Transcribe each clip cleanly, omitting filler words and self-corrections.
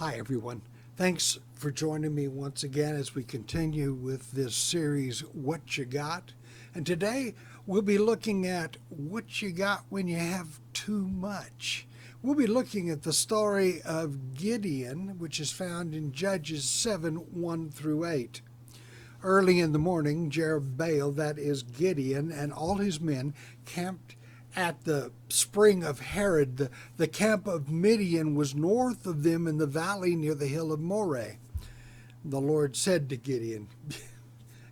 Hi, everyone. Thanks for joining me once again as we continue with this series, What You Got. And today we'll be looking at what you got when you have too much. We'll be looking at the story of Gideon, which is found in Judges 7 1 through 8. Early in the morning, Jerubbaal, that is Gideon, and all his men camped at the spring of Herod. The camp of Midian was north of them in the valley near the hill of Moreh. The Lord said to Gideon,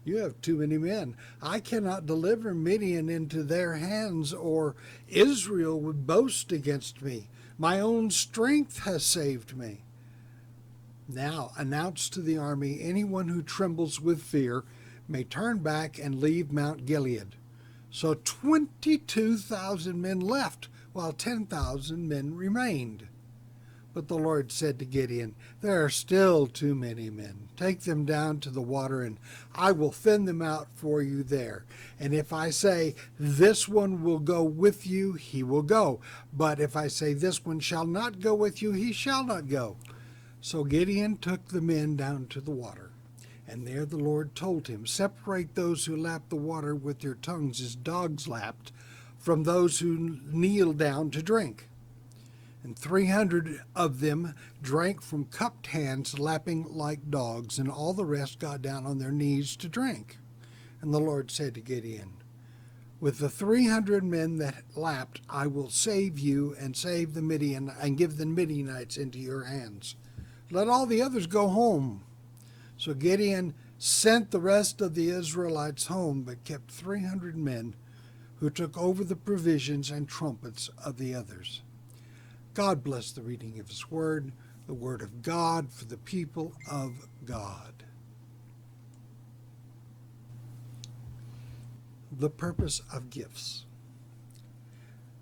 "You have too many men. I cannot deliver Midian into their hands, or Israel would boast against me. My own strength has saved me. Now announce to the army, anyone who trembles with fear may turn back and leave Mount Gilead." So 22,000 men left, while 10,000 men remained. But the Lord said to Gideon, "There are still too many men. Take them down to the water, and I will thin them out for you there. And if I say, 'This one will go with you,' he will go. But if I say, 'This one shall not go with you,' he shall not go." So Gideon took the men down to the water. And there the Lord told him, "Separate those who lap the water with their tongues as dogs lapped from those who kneel down to drink." And 300 of them drank from cupped hands, lapping like dogs, and all the rest got down on their knees to drink. And the Lord said to Gideon, "With the 300 men that lapped, I will save you and save the Midian and give the Midianites into your hands. Let all the others go home." So Gideon sent the rest of the Israelites home, but kept 300 men who took over the provisions and trumpets of the others. God bless the reading of his word, the word of God for the people of God. The purpose of gifts.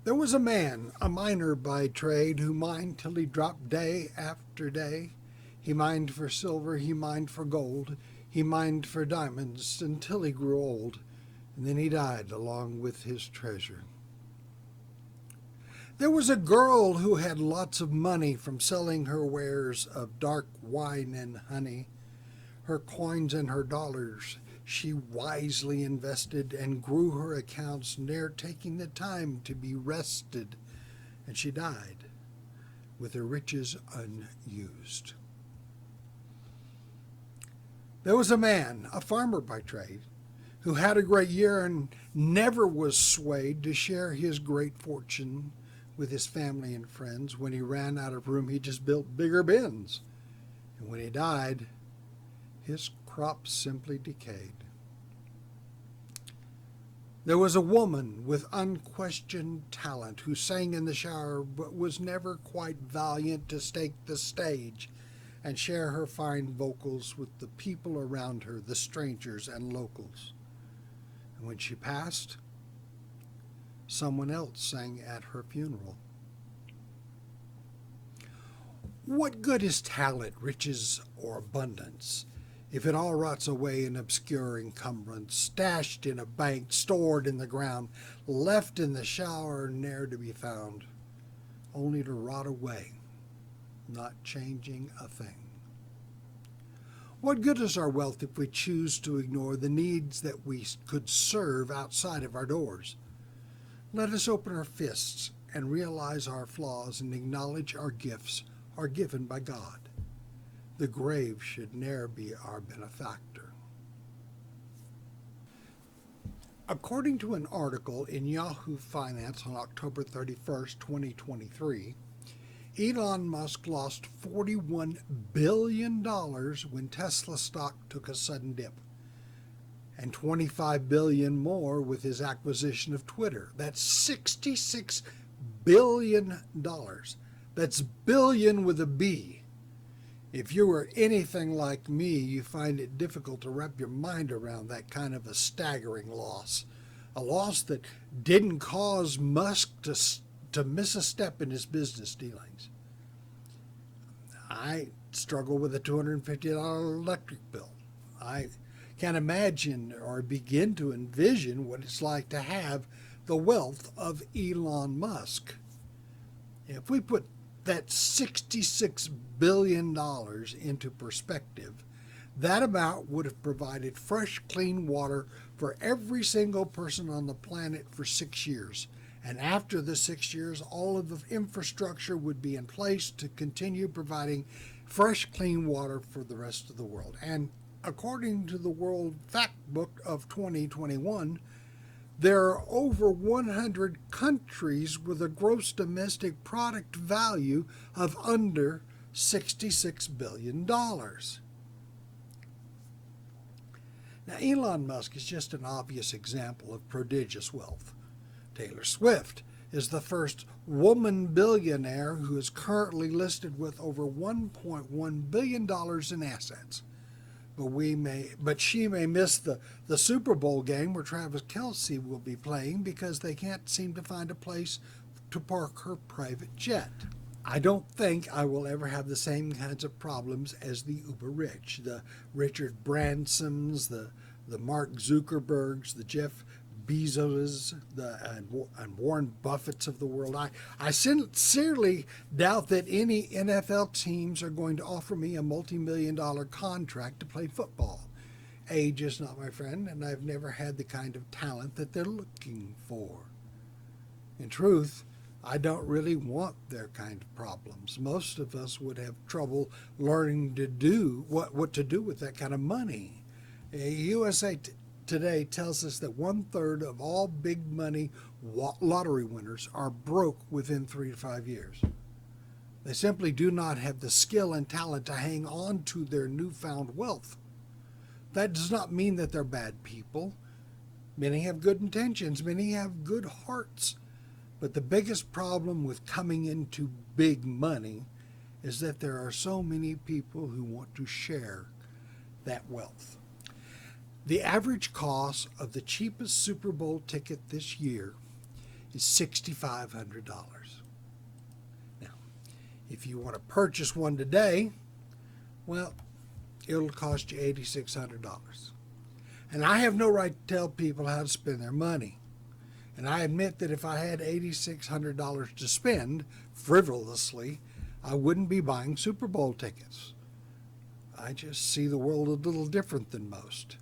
There was a man, a miner by trade, who mined till he dropped day after day. He mined for silver, he mined for gold, he mined for diamonds until he grew old, and then he died along with his treasure. There was a girl who had lots of money from selling her wares of dark wine and honey. Her coins and her dollars she wisely invested, and grew her accounts, ne'er taking the time to be rested, and she died with her riches unused. There was a man, a farmer by trade, who had a great year and never was swayed to share his great fortune with his family and friends. When he ran out of room, he just built bigger bins. And when he died, his crops simply decayed. There was a woman with unquestioned talent who sang in the shower but was never quite valiant to stake the stage and share her fine vocals with the people around her, the strangers and locals. And when she passed, someone else sang at her funeral. What good is talent, riches, or abundance if it all rots away in obscure encumbrance, stashed in a bank, stored in the ground, left in the shower, ne'er to be found, only to rot away, not changing a thing? What good is our wealth if we choose to ignore the needs that we could serve outside of our doors? Let us open our fists and realize our flaws and acknowledge our gifts are given by God. The grave should ne'er be our benefactor. According to an article in Yahoo Finance on October 31st, 2023, Elon Musk lost $41 billion when Tesla stock took a sudden dip, and $25 billion more with his acquisition of Twitter. That's $66 billion. That's billion with a B. If you were anything like me, you find it difficult to wrap your mind around that kind of a staggering loss. A loss that didn't cause Musk to miss a step in his business dealings. I struggle with a $250 electric bill. I can't imagine or begin to envision what it's like to have the wealth of Elon Musk. If we put that $66 billion into perspective, that amount would have provided fresh, clean water for every single person on the planet for 6 years. And after the 6 years, all of the infrastructure would be in place to continue providing fresh, clean water for the rest of the world. And according to the World Fact Book of 2021, there are over 100 countries with a gross domestic product value of under $66 billion. Now, Elon Musk is just an obvious example of prodigious wealth. Taylor Swift is the first woman billionaire who is currently listed with over $1.1 billion in assets. But she may miss the Super Bowl game where Travis Kelce will be playing because they can't seem to find a place to park her private jet. I don't think I will ever have the same kinds of problems as the uber rich, the Richard Bransons, the Mark Zuckerbergs, the Jeff Bezos, and Warren Buffetts of the world. I sincerely doubt that any NFL teams are going to offer me a multi-million-dollar contract to play football. Age is not my friend, and I've never had the kind of talent that they're looking for. In truth, I don't really want their kind of problems. Most of us would have trouble learning to do what to do with that kind of money. USA Today tells us that 1/3 of all big money lottery winners are broke within 3 to 5 years. They simply do not have the skill and talent to hang on to their newfound wealth. That does not mean that they're bad people. Many have good intentions, many have good hearts. But the biggest problem with coming into big money is that there are so many people who want to share that wealth. The average cost of the cheapest Super Bowl ticket this year is $6,500. Now, if you want to purchase one today, well, it'll cost you $8,600. And I have no right to tell people how to spend their money. And I admit that if I had $8,600 to spend frivolously, I wouldn't be buying Super Bowl tickets. I just see the world a little different than most.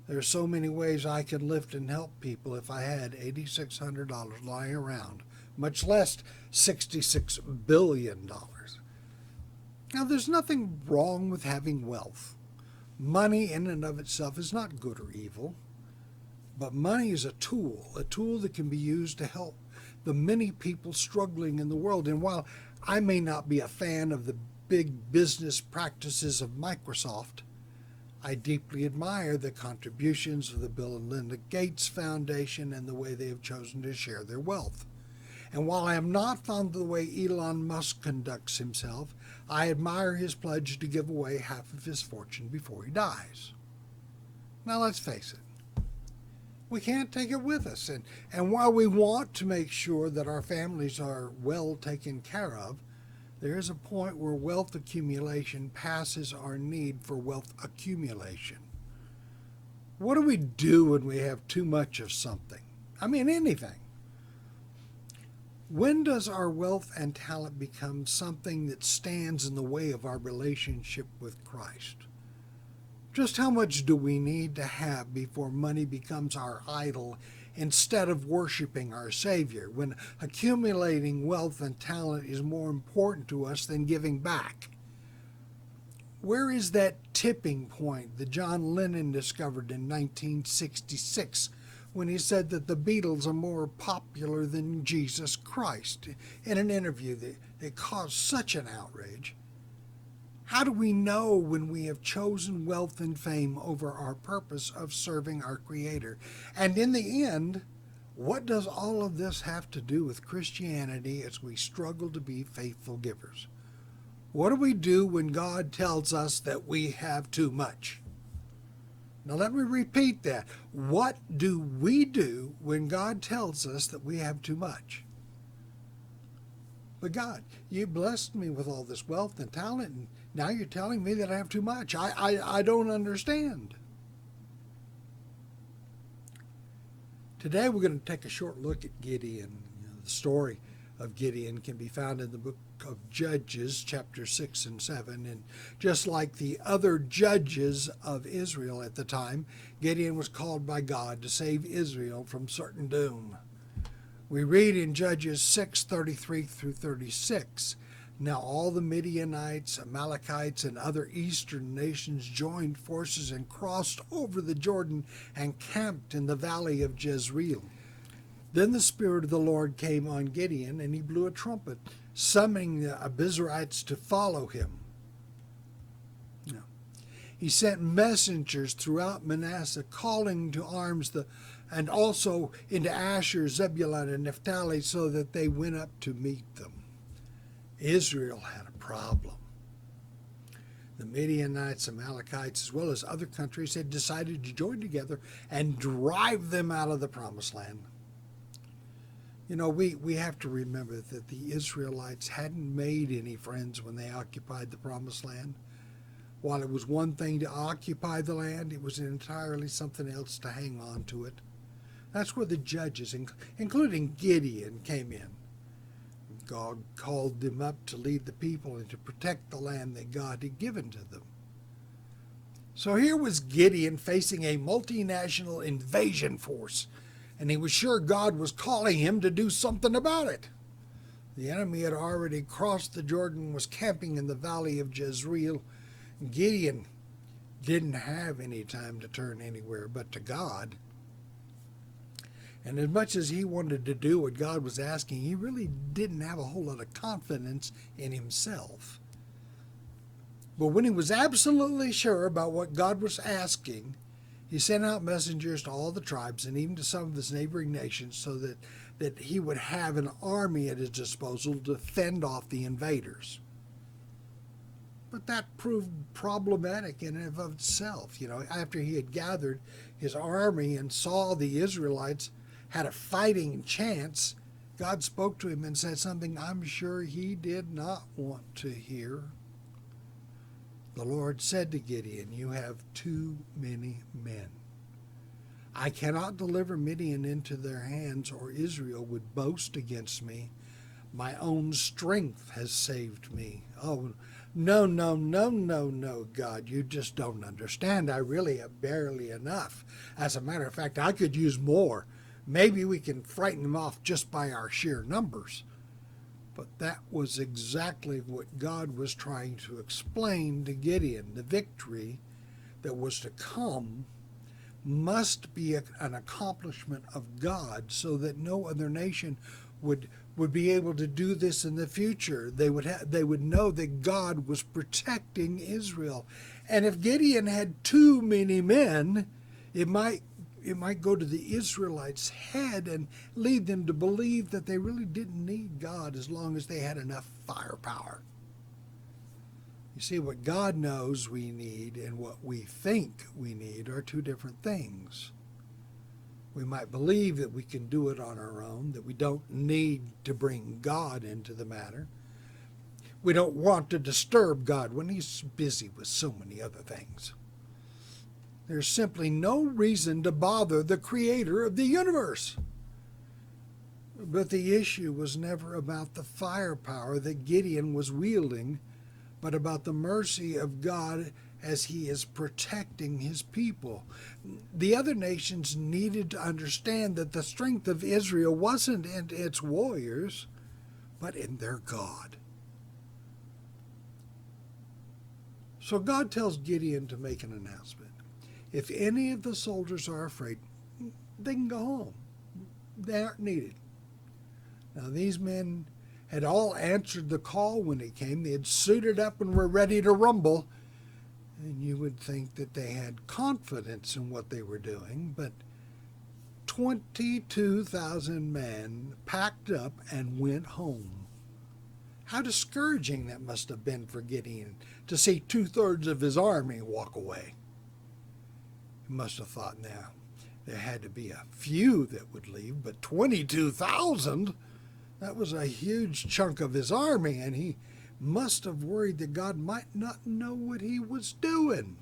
There are so many ways I can lift and help people if I had $8,600 lying around, much less $66 billion. Now, there's nothing wrong with having wealth. Money in and of itself is not good or evil. But money is a tool that can be used to help the many people struggling in the world. And while I may not be a fan of the big business practices of Microsoft, I deeply admire the contributions of the Bill and Melinda Gates Foundation and the way they have chosen to share their wealth. And while I am not fond of the way Elon Musk conducts himself, I admire his pledge to give away half of his fortune before he dies. Now let's face it. We can't take it with us. And while we want to make sure that our families are well taken care of, there is a point where wealth accumulation passes our need for wealth accumulation. What do we do when we have too much of something? I mean, anything. When does our wealth and talent become something that stands in the way of our relationship with Christ? Just how much do we need to have before money becomes our idol instead of worshiping our Savior, when accumulating wealth and talent is more important to us than giving back? Where is that tipping point that John Lennon discovered in 1966 when he said that the Beatles are more popular than Jesus Christ, in an interview that caused such an outrage? How do we know when we have chosen wealth and fame over our purpose of serving our Creator? And in the end, what does all of this have to do with Christianity as we struggle to be faithful givers? What do we do when God tells us that we have too much? Now let me repeat that. What do we do when God tells us that we have too much? But God, you blessed me with all this wealth and talent, and now you're telling me that I have too much. I don't understand. Today we're going to take a short look at Gideon, the story of Gideon can be found in the book of Judges, chapter 6 and 7. And just like the other judges of Israel at the time, Gideon was called by God to save Israel from certain doom. We read in Judges 6:33 through 36, "Now all the Midianites, Amalekites, and other eastern nations joined forces and crossed over the Jordan and camped in the valley of Jezreel. Then the Spirit of the Lord came on Gideon, and he blew a trumpet, summoning the Abiezrites to follow him. Now, he sent messengers throughout Manasseh, calling to arms and also into Asher, Zebulun, and Naphtali, so that they went up to meet them." Israel had a problem. The Midianites, Amalekites, as well as other countries had decided to join together and drive them out of the Promised Land. You know, we have to remember that the Israelites hadn't made any friends when they occupied the Promised Land. While it was one thing to occupy the land, it was entirely something else to hang on to it. That's where the judges, including Gideon, came in. God called them up to lead the people and to protect the land that God had given to them. So here was Gideon facing a multinational invasion force, and he was sure God was calling him to do something about it. The enemy had already crossed the Jordan, was camping in the valley of Jezreel. Gideon didn't have any time to turn anywhere but to God. And as much as he wanted to do what God was asking, he really didn't have a whole lot of confidence in himself. But when he was absolutely sure about what God was asking, he sent out messengers to all the tribes and even to some of his neighboring nations so that he would have an army at his disposal to fend off the invaders. But that proved problematic in and of itself. You know, after he had gathered his army and saw the Israelites had a fighting chance, God spoke to him and said something I'm sure he did not want to hear. The Lord said to Gideon, "You have too many men. I cannot deliver Midian into their hands, or Israel would boast against me. My own strength has saved me." Oh, no, God, you just don't understand. I really have barely enough. As a matter of fact, I could use more. Maybe we can frighten them off just by our sheer numbers. But that was exactly what God was trying to explain to Gideon. The victory that was to come must be an accomplishment of God, so that no other nation would be able to do this in the future. They would know that God was protecting Israel. And if Gideon had too many men, it might go to the Israelites' head and lead them to believe that they really didn't need God as long as they had enough firepower. You see, what God knows we need and what we think we need are two different things. We might believe that we can do it on our own, that we don't need to bring God into the matter. We don't want to disturb God when he's busy with so many other things. There's simply no reason to bother the creator of the universe. But the issue was never about the firepower that Gideon was wielding, but about the mercy of God as he is protecting his people. The other nations needed to understand that the strength of Israel wasn't in its warriors, but in their God. So God tells Gideon to make an announcement. If any of the soldiers are afraid, they can go home. They aren't needed. Now, these men had all answered the call when it came. They had suited up and were ready to rumble. And you would think that they had confidence in what they were doing, but 22,000 men packed up and went home. How discouraging that must have been for Gideon to see 2/3 of his army walk away. He must have thought, now, there had to be a few that would leave, but 22,000? That was a huge chunk of his army, and he must have worried that God might not know what he was doing.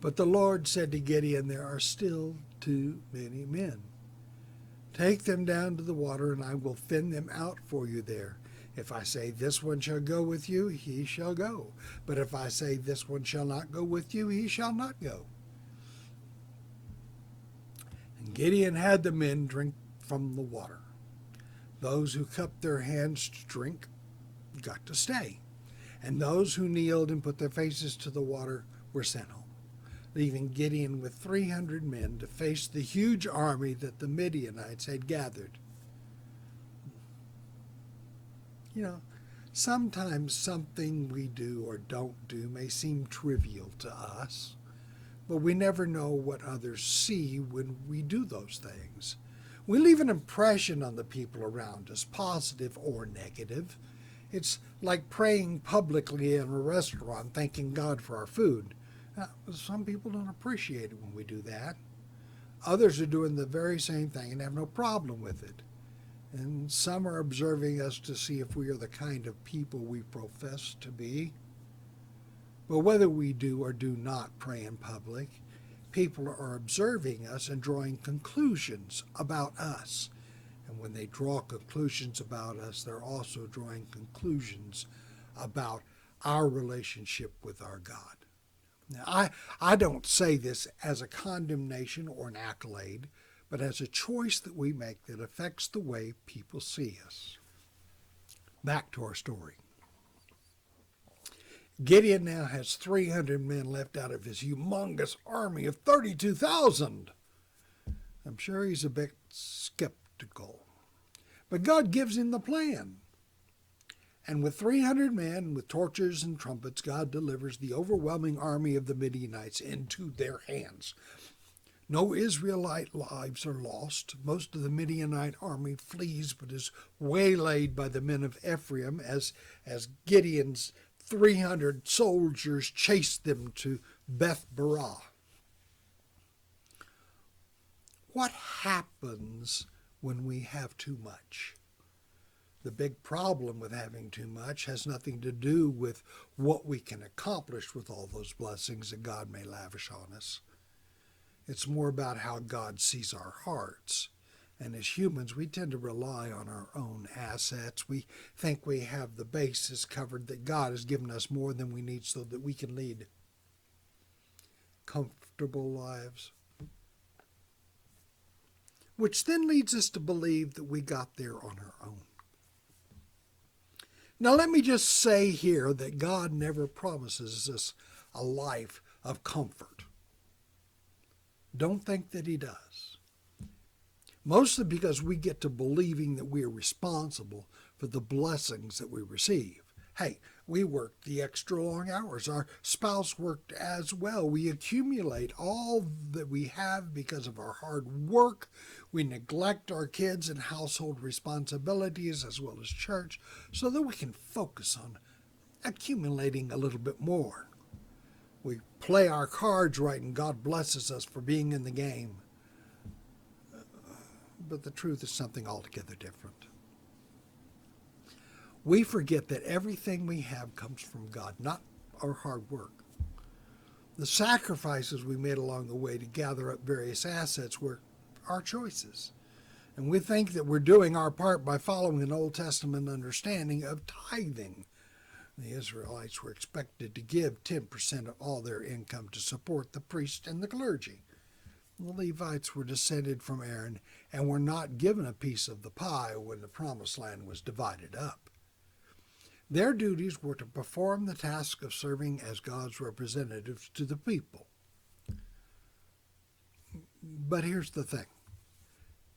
But the Lord said to Gideon, there are still too many men. Take them down to the water, and I will thin them out for you there. If I say, this one shall go with you, he shall go. But if I say, this one shall not go with you, he shall not go. And Gideon had the men drink from the water. Those who cupped their hands to drink got to stay. And those who kneeled and put their faces to the water were sent home, leaving Gideon with 300 men to face the huge army that the Midianites had gathered. You know, sometimes something we do or don't do may seem trivial to us, but we never know what others see when we do those things. We leave an impression on the people around us, positive or negative. It's like praying publicly in a restaurant, thanking God for our food. Now, some people don't appreciate it when we do that. Others are doing the very same thing and have no problem with it. And some are observing us to see if we are the kind of people we profess to be. But whether we do or do not pray in public, people are observing us and drawing conclusions about us. And when they draw conclusions about us, they're also drawing conclusions about our relationship with our God. Now, I don't say this as a condemnation or an accolade, but as a choice that we make that affects the way people see us. Back to our story. Gideon now has 300 men left out of his humongous army of 32,000. I'm sure he's a bit skeptical. But God gives him the plan. And with 300 men, with torches and trumpets, God delivers the overwhelming army of the Midianites into their hands. No Israelite lives are lost. Most of the Midianite army flees, but is waylaid by the men of Ephraim as Gideon's 300 soldiers chase them to Beth Barah. What happens when we have too much? The big problem with having too much has nothing to do with what we can accomplish with all those blessings that God may lavish on us. It's more about how God sees our hearts. And as humans, we tend to rely on our own assets. We think we have the bases covered, that God has given us more than we need so that we can lead comfortable lives. Which then leads us to believe that we got there on our own. Now let me just say here that God never promises us a life of comfort. Don't think that he does. Mostly because we get to believing that we are responsible for the blessings that we receive. Hey, we worked the extra long hours. Our spouse worked as well. We accumulate all that we have because of our hard work. We neglect our kids and household responsibilities as well as church so that we can focus on accumulating a little bit more. We play our cards right and God blesses us for being in the game. But the truth is something altogether different. We forget that everything we have comes from God, not our hard work. The sacrifices we made along the way to gather up various assets were our choices. And we think that we're doing our part by following an Old Testament understanding of tithing. The Israelites were expected to give 10% of all their income to support the priest and the clergy. The Levites were descended from Aaron and were not given a piece of the pie when the promised land was divided up. Their duties were to perform the task of serving as God's representatives to the people. But here's the thing.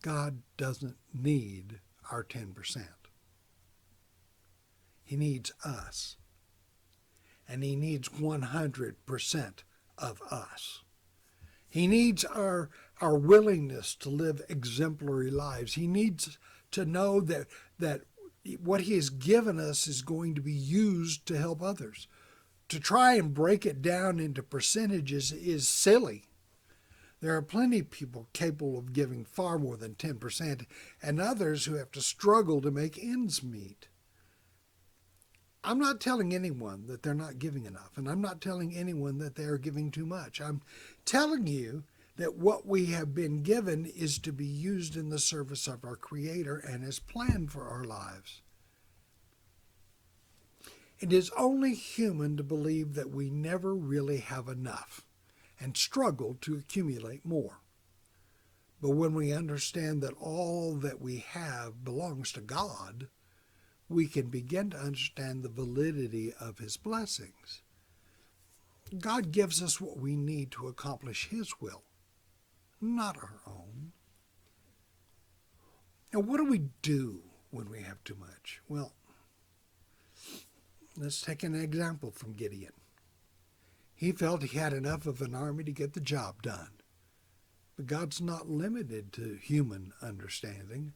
God doesn't need our 10%. He needs us. And he needs 100% of us. He needs our willingness to live exemplary lives. He needs to know that what he has given us is going to be used to help others. To try and break it down into percentages is silly. There are plenty of people capable of giving far more than 10%, and others who have to struggle to make ends meet. I'm not telling anyone that they're not giving enough, and I'm not telling anyone that they are giving too much. I'm telling you that what we have been given is to be used in the service of our Creator and His plan for our lives. It is only human to believe that we never really have enough and struggle to accumulate more. But when we understand that all that we have belongs to God, we can begin to understand the validity of His blessings. God gives us what we need to accomplish His will, not our own. Now, what do we do when we have too much? Well, let's take an example from Gideon. He felt he had enough of an army to get the job done. But God's not limited to human understanding.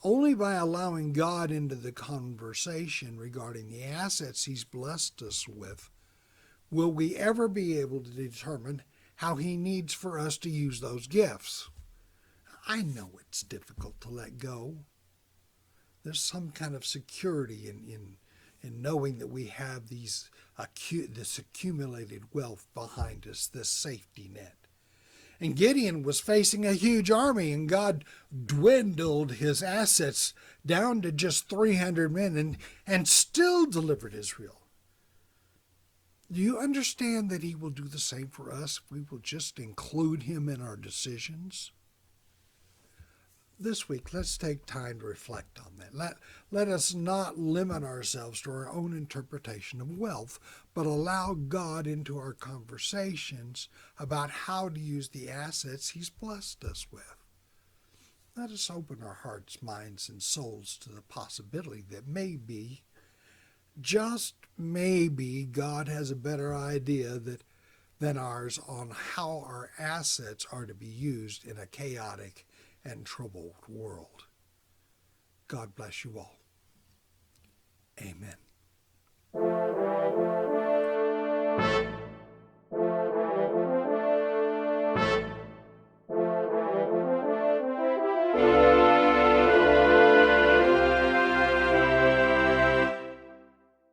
Only by allowing God into the conversation regarding the assets He's blessed us with will we ever be able to determine how He needs for us to use those gifts. I know it's difficult to let go. There's some kind of security in knowing that we have this accumulated wealth behind us, this safety net. And Gideon was facing a huge army, and God dwindled his assets down to just 300 men and still delivered Israel. Do you understand that He will do the same for us if we will just include Him in our decisions? This week, let's take time to reflect on that. Let us not limit ourselves to our own interpretation of wealth, but allow God into our conversations about how to use the assets He's blessed us with. Let us open our hearts, minds, and souls to the possibility that maybe, just maybe, God has a better idea than ours on how our assets are to be used in a chaotic and troubled world. God bless you all. Amen.